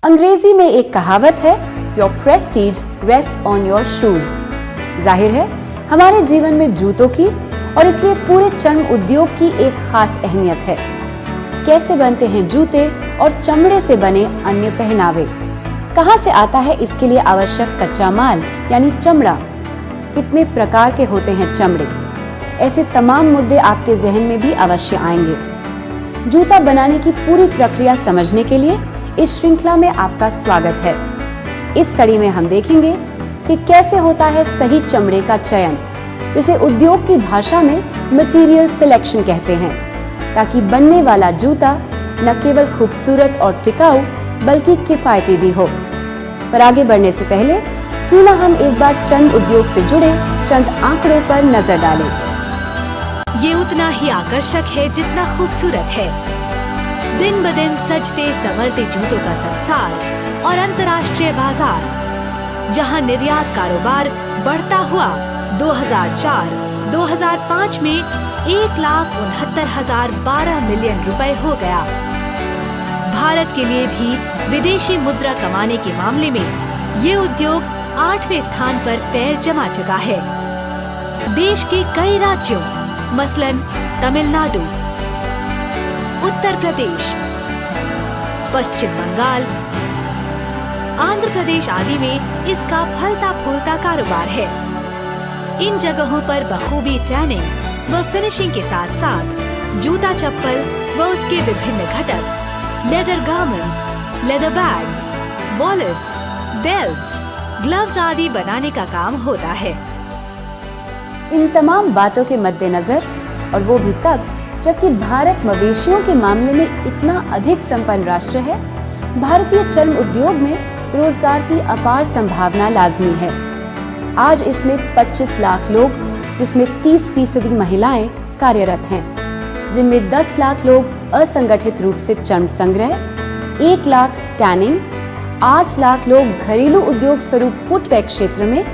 अंग्रेजी में एक कहावत है, your Prestige rest on your shoes. जाहिर है हमारे जीवन में जूतों की और इसलिए पूरे चर्म उद्योग की एक खास अहमियत है। कैसे बनते हैं जूते और चमड़े से बने अन्य पहनावे, कहां से आता है इसके लिए आवश्यक कच्चा माल यानी चमड़ा, कितने प्रकार के होते हैं चमड़े, ऐसे तमाम मुद्दे आपके जहन में भी अवश्य आएंगे। जूता बनाने की पूरी प्रक्रिया समझने के लिए इस श्रृंखला में आपका स्वागत है। इस कड़ी में हम देखेंगे कि कैसे होता है सही चमड़े का चयन, जिसे उद्योग की भाषा में मटेरियल सिलेक्शन कहते हैं, ताकि बनने वाला जूता न केवल खूबसूरत और टिकाऊ बल्कि किफायती भी हो। पर आगे बढ़ने से पहले क्यों ना हम एक बार चर्म उद्योग से जुड़े चंद आंकड़ों पर नजर डालें। ये उतना ही आकर्षक है जितना खूबसूरत है। दिन ब दिन सजते संवरते जूतों का संसार और अंतर्राष्ट्रीय बाजार, जहां निर्यात कारोबार बढ़ता हुआ 2004-2005 में 1,69,012 मिलियन रुपए हो गया। भारत के लिए भी विदेशी मुद्रा कमाने के मामले में ये उद्योग 8वें स्थान पर पैर जमा चुका है। देश के कई राज्यों मसलन तमिलनाडु, उत्तर प्रदेश, पश्चिम बंगाल, आंध्र प्रदेश आदि में इसका फलता फूलता कारोबार है। इन जगहों पर बखूबी टैनिंग व फिनिशिंग के साथ साथ जूता चप्पल व उसके विभिन्न घटक, leather garments, leather bag, wallets, belts, gloves आदि बनाने का काम होता है। इन तमाम बातों के मद्देनजर, और वो भी तब जबकि भारत मवेशियों के मामले में इतना अधिक संपन्न राष्ट्र है, भारतीय चर्म उद्योग में रोजगार की अपार संभावना लाजमी है। आज इसमें 25 लाख लोग, जिसमें 30% महिलाएं कार्यरत हैं, जिनमें 10 लाख लोग असंगठित रूप से चर्म संग्रह, 1 लाख टैनिंग, 8 लाख लोग घरेलू उद्योग स्वरूप फुटवेयर क्षेत्र में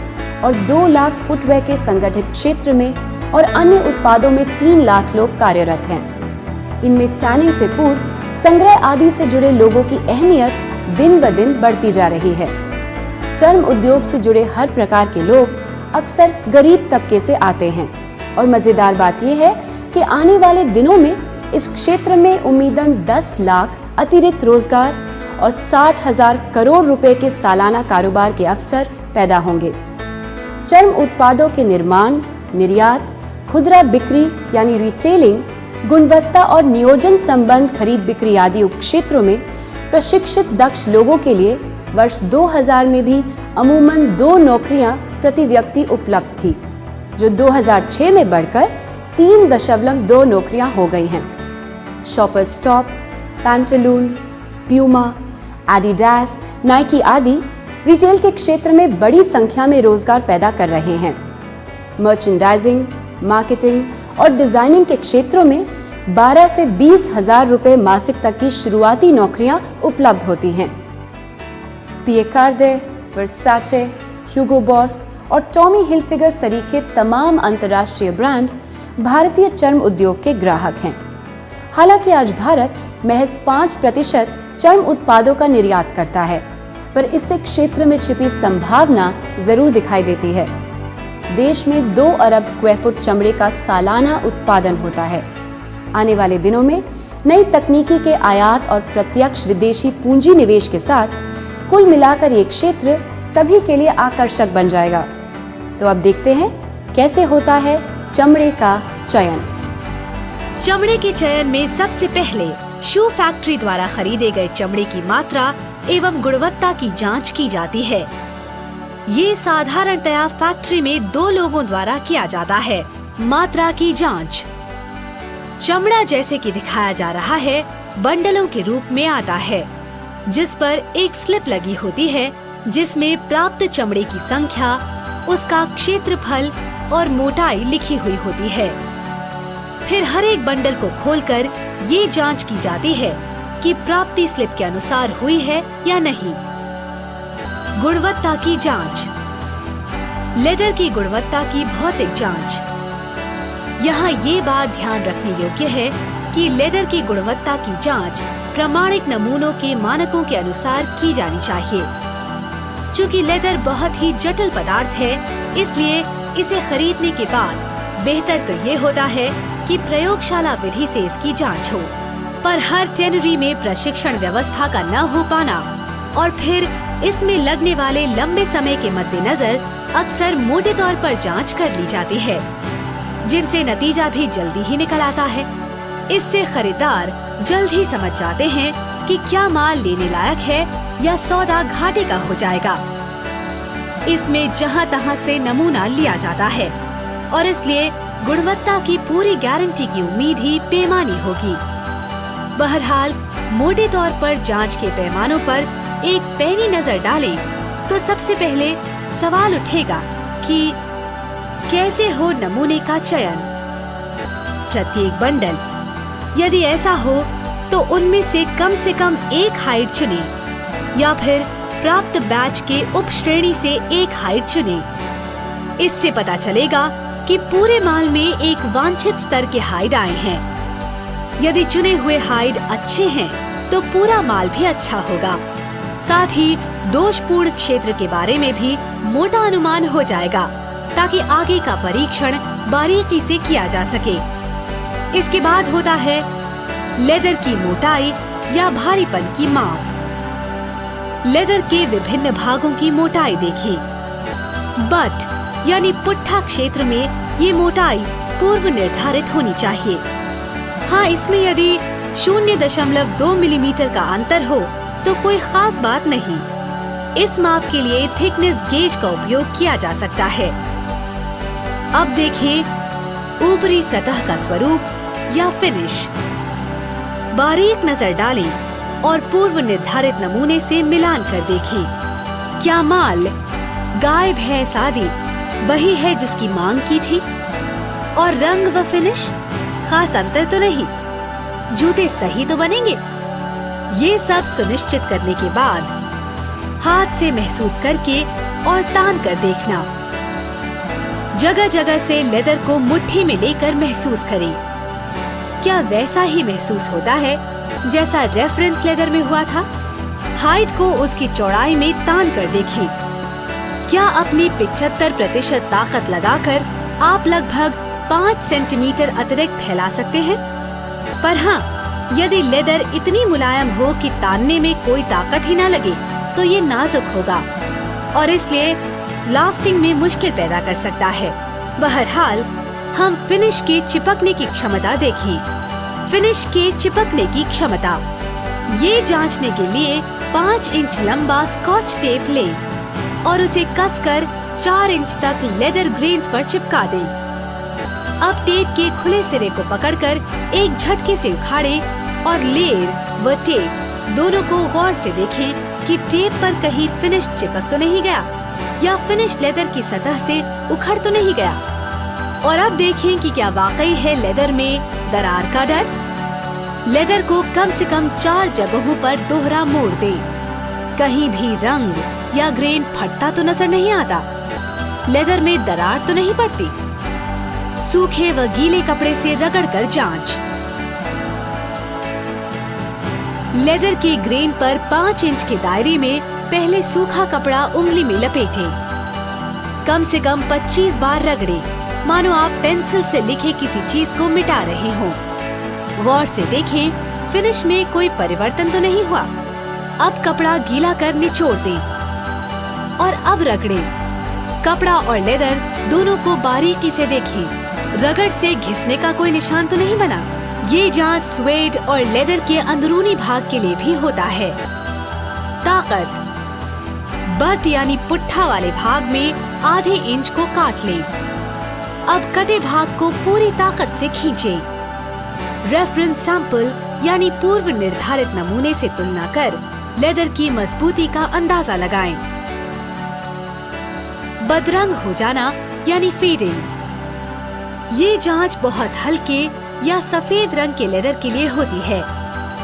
और 2 लाख फुटवेयर के संगठित क्षेत्र में और अन्य उत्पादों में 3 लाख लोग कार्यरत हैं। इनमें टैनिंग से पूर्व संग्रह आदि से जुड़े लोगों की अहमियत दिन ब दिन बढ़ती जा रही है। चर्म उद्योग से जुड़े हर प्रकार के लोग अक्सर गरीब तबके से आते हैं और मजेदार बात यह है कि आने वाले दिनों में इस क्षेत्र में उम्मीदन 10 लाख अतिरिक्त रोजगार और 60,000 करोड़ रुपए के सालाना कारोबार के अवसर पैदा होंगे। चर्म उत्पादों के निर्माण, निर्यात, खुदरा बिक्री यानी रिटेलिंग, गुणवत्ता और नियोजन संबंध खरीद बिक्री आदि उपक्षेत्रों में प्रशिक्षित दक्ष लोगों के लिए वर्ष 2000 में भी अमूमन 2 नौकरियां प्रति व्यक्ति उपलब्ध थी, जो 2006 में बढ़कर 3.2 नौकरियां हो गई हैं। Shoppers stop, pantaloon, Puma, Adidas, Nike आदि रिटेल के क्षेत्र में बड़ी संख्या में रोजगार पैदा कर रहे हैं। मर्चेंडाइजिंग, मार्केटिंग और डिजाइनिंग के क्षेत्रों में 12 से 20 हजार रुपए मासिक तक की शुरुआती नौकरियां उपलब्ध होती हैं। पिए कार्दे, वर्साचे, ह्यूगो बॉस और टॉमी हिलफिगर सरीखे तमाम अंतर्राष्ट्रीय ब्रांड भारतीय चर्म उद्योग के ग्राहक हैं। हालांकि आज भारत महज 5% चर्म उत्पादों का निर्यात करता है, पर इससे क्षेत्र में छिपी संभावना जरूर दिखाई देती है। देश में 2 अरब स्क्वायर फुट चमड़े का सालाना उत्पादन होता है। आने वाले दिनों में नई तकनीकी के आयात और प्रत्यक्ष विदेशी पूंजी निवेश के साथ कुल मिलाकर ये क्षेत्र सभी के लिए आकर्षक बन जाएगा। तो अब देखते हैं कैसे होता है चमड़े का चयन। चमड़े के चयन में सबसे पहले शू फैक्ट्री द्वारा खरीदे गए चमड़े की मात्रा एवं गुणवत्ता की जांच की जाती है। ये साधारणतया फैक्ट्री में 2 लोगों द्वारा किया जाता है। मात्रा की जांच। चमड़ा जैसे कि दिखाया जा रहा है बंडलों के रूप में आता है, जिस पर एक स्लिप लगी होती है, जिसमें प्राप्त चमड़े की संख्या, उसका क्षेत्रफल और मोटाई लिखी हुई होती है। फिर हर एक बंडल को खोलकर ये जांच की जाती है कि प्राप्ति स्लिप के अनुसार हुई है या नहीं। गुणवत्ता की जांच। लेदर की गुणवत्ता की भौतिक जांच। यहाँ ये बात ध्यान रखने योग्य है कि लेदर की गुणवत्ता की जांच प्रामाणिक नमूनों के मानकों के अनुसार की जानी चाहिए। चूँकि लेदर बहुत ही जटिल पदार्थ है, इसलिए इसे खरीदने के बाद बेहतर तो ये होता है कि प्रयोगशाला विधि से इसकी जांच हो। पर हर टेनरी में प्रशिक्षण व्यवस्था का न हो पाना और फिर इसमें लगने वाले लंबे समय के मद्देनजर अक्सर मोटे तौर पर जांच कर ली जाती है, जिनसे नतीजा भी जल्दी ही निकल आता है। इससे खरीदार जल्द ही समझ जाते हैं कि क्या माल लेने लायक है या सौदा घाटे का हो जाएगा। इसमें जहां तहां से नमूना लिया जाता है और इसलिए गुणवत्ता की पूरी गारंटी की उम्मीद ही बेमानी होगी। बहरहाल मोटे तौर पर जांच के पैमानों पर एक पैनी नजर डालें तो सबसे पहले सवाल उठेगा कि कैसे हो नमूने का चयन। प्रत्येक बंडल, यदि ऐसा हो तो उनमें से कम एक हाइट चुने या फिर प्राप्त बैच के उप श्रेणी से एक हाइट चुने। इससे पता चलेगा कि पूरे माल में एक वांछित स्तर के हाइड आए हैं। यदि चुने हुए हाइड अच्छे हैं तो पूरा माल भी अच्छा होगा। साथ ही दोषपूर्ण क्षेत्र के बारे में भी मोटा अनुमान हो जाएगा, ताकि आगे का परीक्षण बारीकी से किया जा सके। इसके बाद होता है लेदर की मोटाई या भारीपन की माप। लेदर के विभिन्न भागों की मोटाई देखें। बट यानी पुट्ठा क्षेत्र में ये मोटाई पूर्व निर्धारित होनी चाहिए। हाँ, इसमें यदि 0.2 मिलीमीटर का अंतर हो तो कोई खास बात नहीं। इस माप के लिए थिकनेस गेज का उपयोग किया जा सकता है। अब देखें ऊपरी सतह का स्वरूप या फिनिश। बारीक नजर डालें और पूर्व निर्धारित नमूने से मिलान कर देखें। क्या माल गाय भैंस आदि वही है जिसकी मांग की थी? और रंग व फिनिश खास अंतर तो नहीं? जूते सही तो बनेंगे? ये सब सुनिश्चित करने के बाद हाथ से महसूस करके और तान कर देखना। जगह जगह से लेदर को मुट्ठी में लेकर महसूस करें। क्या वैसा ही महसूस होता है जैसा रेफरेंस लेदर में हुआ था? हाइट को उसकी चौड़ाई में तान कर देखें। क्या अपनी 75% ताकत लगाकर आप लगभग 5 सेंटीमीटर अतिरिक्त फैला सकते हैं? पर हाँ, यदि लेदर इतनी मुलायम हो कि तानने में कोई ताकत ही ना लगे तो ये नाजुक होगा और इसलिए लास्टिंग में मुश्किल पैदा कर सकता है। बहरहाल हम फिनिश के चिपकने की क्षमता देखें। फिनिश के चिपकने की क्षमता, ये जांचने के लिए 5 इंच लंबा स्कॉच टेप लें और उसे कसकर 4 इंच तक लेदर ग्रेन्स पर चिपका दें। अब टेप के खुले सिरे को पकड़कर एक झटके से उखाड़ें और लेयर व टेप दोनों को गौर से देखें कि टेप पर कहीं फिनिश चिपक तो नहीं गया या फिनिश लेदर की सतह से उखड़ तो नहीं गया। और अब देखें कि क्या वाकई है लेदर में दरार का डर। लेदर को कम से कम 4 जगहों पर दोहरा मोड़ दें। कहीं भी रंग या ग्रेन फटता तो नजर नहीं आता। लेदर में दरार तो नहीं पड़ती। सूखे व गीले कपड़े से रगड़कर जांच। लेदर के ग्रेन पर 5 इंच के दायरे में पहले सूखा कपड़ा उंगली में लपेटें। कम से कम 25 बार रगड़ें, मानो आप पेंसिल से लिखे किसी चीज को मिटा रहे हों। गौर से देखें फिनिश में कोई परिवर्तन तो नहीं हुआ। अब कपड़ा गीला कर निचोड़ दें और अब रगड़ें। कपड़ा और लेदर दोनों को बारीकी से देखें। रगड़ से घिसने का कोई निशान तो नहीं बना। ये जांच स्वेड और लेदर के अंदरूनी भाग के लिए भी होता है। ताकत, बट यानी पुट्ठा वाले भाग में आधे इंच को काट लें। अब कटे भाग को पूरी ताकत से खींचें। रेफरेंस सैंपल यानी पूर्व निर्धारित नमूने से तुलना कर लेदर की मजबूती का अंदाजा लगाएं। बदरंग हो जाना यानी फेडिंग, ये जांच बहुत हल्के या सफेद रंग के लेदर के लिए होती है,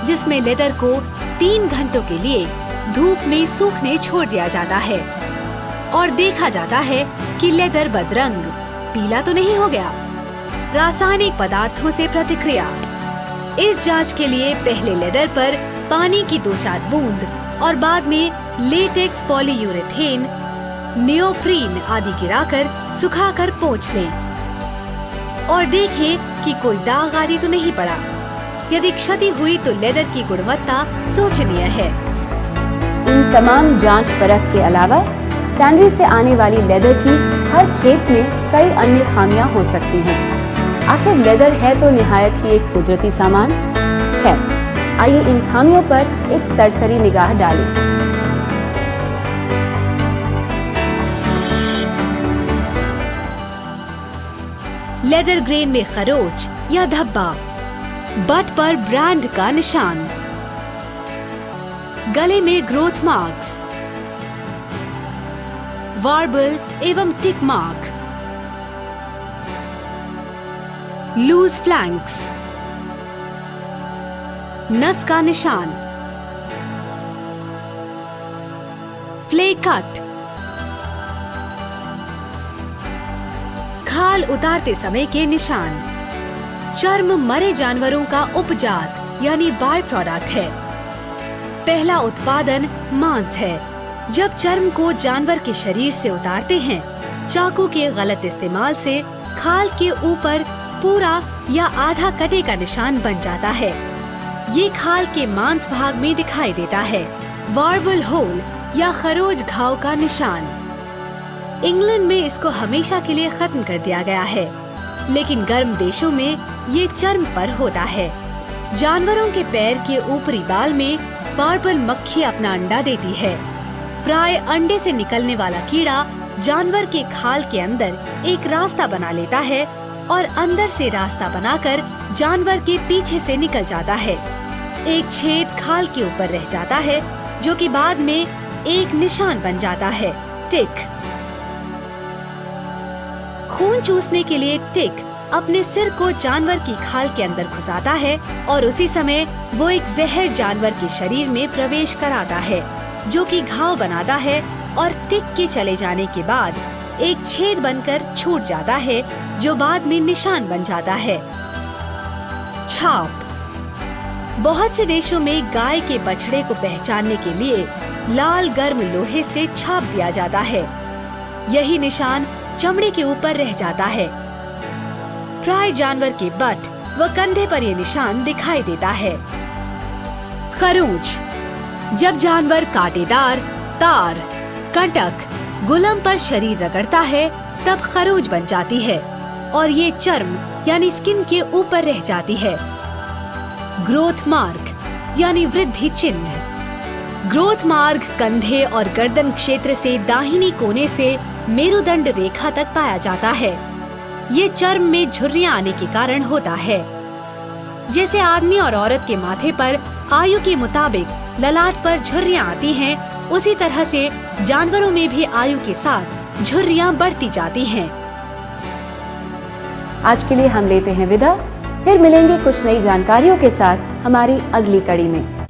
जिसमें लेदर को 3 घंटों के लिए धूप में सूखने छोड़ दिया जाता है और देखा जाता है कि लेदर बदरंग, पीला तो नहीं हो गया। रासायनिक पदार्थों से प्रतिक्रिया, इस जांच के लिए पहले लेदर पर पानी की 2-4 बूंद और बाद में लेटेक्स, पॉलीयूरेथेन, नियोप्रीन आदि गिराकर सुखाकर पोंछ लें और देखें कि कोई दाग आदि तो नहीं पड़ा। यदि क्षति हुई तो लेदर की गुणवत्ता शोचनीय है। इन तमाम जांच परख के अलावा टैनरी से आने वाली लेदर की हर खेप में कई अन्य खामियां हो सकती हैं। आखिर लेदर है तो निहायत ही एक कुदरती सामान है। आइए इन खामियों पर एक सरसरी निगाह डालें। लेदर ग्रेन में खरोच या धब्बा, बट पर ब्रांड का निशान, गले में ग्रोथ मार्क्स, वार्बल एवं टिक मार्क, लूज फ्लैंक्स, नस का निशान, फ्ले कट, खाल उतारते समय के निशान। चर्म मरे जानवरों का उपजात यानी बाय प्रोडक्ट है। पहला उत्पादन मांस है। जब चर्म को जानवर के शरीर से उतारते हैं, चाकू के गलत इस्तेमाल से खाल के ऊपर पूरा या आधा कटे का निशान बन जाता है। ये खाल के मांस भाग में दिखाई देता है। वार्बल होल या खरोच घाव का निशान। इंग्लैंड में इसको हमेशा के लिए खत्म कर दिया गया है, लेकिन गर्म देशों में ये चर्म पर होता है। जानवरों के पैर के ऊपरी बाल में वार्बल मक्खी अपना अंडा देती है। प्राय अंडे से निकलने वाला कीड़ा जानवर के खाल के अंदर एक रास्ता बना लेता है और अंदर से रास्ता बनाकर जानवर के पीछे से निकल जाता है। एक छेद खाल के ऊपर रह जाता है, जो कि बाद में एक निशान बन जाता है, टिक। खून चूसने के लिए टिक अपने सिर को जानवर की खाल के अंदर घुसाता है और उसी समय वो एक जहर जानवर के शरीर में प्रवेश कराता है, जो कि घाव बनाता है और टिक के चले जाने के बाद एक छेद बनकर छूट जाता है, जो बाद में निशान बन जाता है। छाप। बहुत से देशों में गाय के बछड़े को पहचानने के लिए लाल गर्म लोहे से छाप दिया जाता है। यही निशान चमड़े के ऊपर रह जाता है। प्राय जानवर के बट व कंधे पर यह निशान दिखाई देता है। खरोंच। जब जानवर कांटेदार, तार, कंटक, गुलम पर शरीर रगड़ता है, तब खरोच बन जाती है और ये चर्म यानी स्किन के ऊपर रह जाती है। ग्रोथ मार्क यानी वृद्धि चिन्ह। ग्रोथ मार्ग कंधे और गर्दन क्षेत्र से दाहिनी कोने से मेरुदंड रेखा तक पाया जाता है। ये चर्म में झुर्रियां आने के कारण होता है। जैसे आदमी और औरत के माथे पर आयु के मुताबिक ललाट पर झुर्रियां आती हैं, उसी तरह से जानवरों में भी आयु के साथ झुर्रियां बढ़ती जाती हैं। आज के लिए हम लेते हैं विदा। फिर मिलेंगे कुछ नई जानकारियों के साथ हमारी अगली कड़ी में।